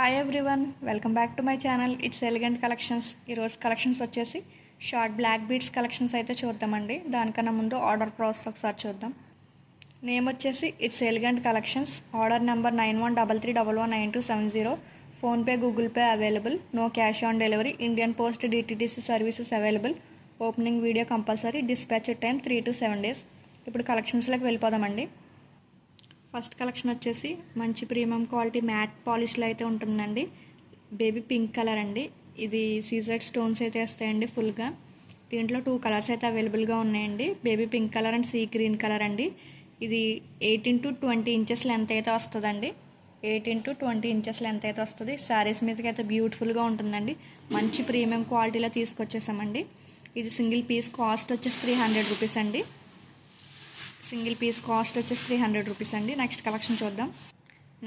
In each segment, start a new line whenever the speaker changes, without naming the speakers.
Hi everyone, welcome back to my channel. It's elegant collections. ఈరోజు collections వచ్చేసి short black beads collections అయితే చూద్దామండి. దానికన్నా ముందు ఆర్డర్ ప్రాసెస్ ఒకసారి చూద్దాం. నేమ్ వచ్చేసి it's elegant collections. Order number 9133119270. PhonePe, Google Pay available. No cash on delivery. Indian Post DTDC services available. Opening video compulsory. Dispatch time 3 to 7 days. ఇప్పుడు కలెక్షన్స్లోకి వెళ్ళిపోదామండి. First collection వచ్చేసి మంచి ప్రీమియం క్వాలిటీ మ్యాట్ పాలిష్లో అయితే ఉంటుందండి. Baby pink colour అండి. ఇది CZ stones అయితే వస్తాయండి ఫుల్గా. దీంట్లో 2 కలర్స్ అయితే అవైలబుల్గా ఉన్నాయండి. Baby pink colour and sea green colour అండి. ఇది 18 to 20 inches లెంత్ అయితే వస్తుందండి. 18 to 20 inches లెంత్ అయితే వస్తుంది. శారీస్ మీదకి అయితే బ్యూటిఫుల్గా ఉంటుందండి. మంచి ప్రీమియం క్వాలిటీలో తీసుకొచ్చేసామండి. ఇది సింగిల్ పీస్ కాస్ట్ వచ్చేసి 300 రూపీస్ అండి. సింగిల్ పీస్ కాస్ట్ వచ్చేసి 300 రూపీస్ అండి. నెక్స్ట్ కలెక్షన్ చూద్దాం.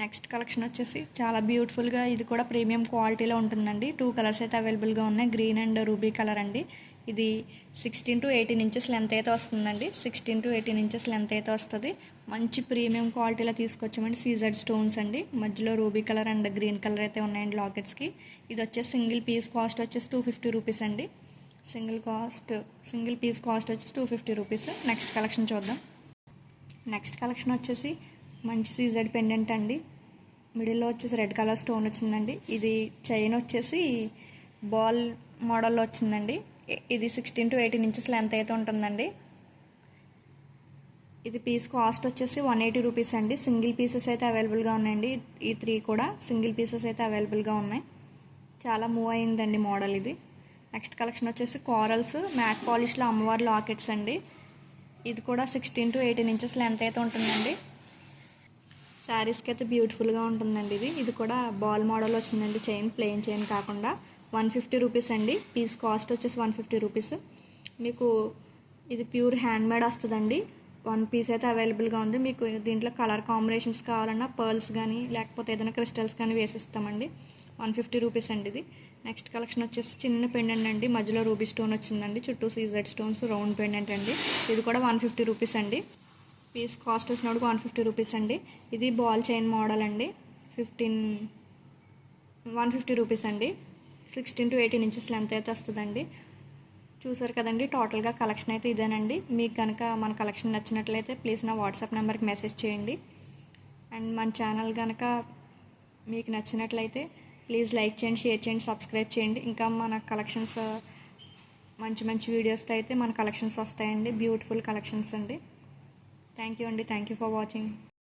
నెక్స్ట్ కలెక్షన్ వచ్చేసి చాలా బ్యూటిఫుల్గా, ఇది కూడా ప్రీమియం క్వాలిటీలో ఉంటుందండి. 2 కలర్స్ అయితే అవైలబుల్గా ఉన్నాయి. గ్రీన్ అండ్ రూబీ కలర్ అండి. ఇది 16 to 18 inches లెంత్ అయితే వస్తుందండి. 16 to 18 inches లెంత్ అయితే వస్తుంది. మంచి ప్రీమియం క్వాలిటీలో తీసుకొచ్చామండి. సీజెడ్ స్టోన్స్ అండి. మధ్యలో ruby colour and green colour అయితే ఉన్నాయండి లాకెట్స్కి. ఇది వచ్చేసి సింగిల్ పీస్ కాస్ట్ వచ్చేసి 250 రూపీస్ అండి. సింగిల్ పీస్ కాస్ట్ వచ్చేసి 250 రూపీస్. నెక్స్ట్ కలెక్షన్ చూద్దాం. నెక్స్ట్ కలెక్షన్ వచ్చేసి మంచి సీజెడ్ పెండెంట్ అండి. మిడిల్లో వచ్చేసి రెడ్ కలర్ స్టోన్ వచ్చిందండి. ఇది చైన్ వచ్చేసి బాల్ మోడల్లో వచ్చిందండి. ఇది 16 to 18 inches లెంత్ అయితే ఉంటుందండి. ఇది పీస్ కాస్ట్ వచ్చేసి 180 రూపీస్ అండి. సింగిల్ పీసెస్ అయితే అవైలబుల్గా ఉన్నాయండి. ఈ 3 కూడా సింగిల్ పీసెస్ అయితే అవైలబుల్గా ఉన్నాయి. చాలా మూవ్ అయిందండి మోడల్ ఇది. నెక్స్ట్ కలెక్షన్ వచ్చేసి కోరల్స్ మ్యాట్ పాలిష్లో అమ్మవారి లాకెట్స్ అండి. ఇది కూడా 16 to 18 inches లెంత్ అయితే ఉంటుందండి. శారీస్కి అయితే బ్యూటిఫుల్గా ఉంటుందండి. ఇది కూడా బాల్ మోడల్ వచ్చిందండి. చైన్ ప్లెయిన్ చైన్ కాకుండా 150 రూపీస్ అండి. పీస్ కాస్ట్ వచ్చేసి 150 రూపీస్. మీకు ఇది ప్యూర్ హ్యాండ్ మేడ్ వస్తుందండి. 1 పీస్ అయితే అవైలబుల్గా ఉంది. మీకు దీంట్లో కలర్ కాంబినేషన్స్ కావాలన్నా పర్ల్స్ కానీ లేకపోతే ఏదైనా క్రిస్టల్స్ కానీ వేసిస్తామండి. 150 రూపీస్ అండి ఇది. నెక్స్ట్ కలెక్షన్ వచ్చేసి చిన్న పెండెంట్ అండి. మధ్యలో రూబీ స్టోన్ వచ్చిందండి. చుట్టూ సీజెడ్ స్టోన్స్ రౌండ్ పెండెంట్ అండి. ఇది కూడా 150 రూపీస్ అండి. పీస్ కాస్ట్ వచ్చినప్పుడు 150 రూపీస్ అండి. ఇది బాల్ చైన్ మోడల్ అండి. 150 రూపీస్ అండి. 16 to 18 inches లెంత్ అయితే వస్తుందండి. చూసారు కదండి, టోటల్గా కలెక్షన్ అయితే ఇదేనండి. మీకు కనుక మన కలెక్షన్ నచ్చినట్లయితే ప్లీజ్ నా వాట్సాప్ నెంబర్కి మెసేజ్ చేయండి. అండ్ మన ఛానల్ కనుక మీకు నచ్చినట్లయితే ప్లీజ్ లైక్ చేయండి, షేర్ చేయండి, సబ్స్క్రైబ్ చేయండి. ఇంకా మన కలెక్షన్స్ మంచి మంచి వీడియోస్తో అయితే మన కలెక్షన్స్ వస్తాయండి. బ్యూటిఫుల్ కలెక్షన్స్ అండి. థ్యాంక్ యూ అండి. Thank you for watching.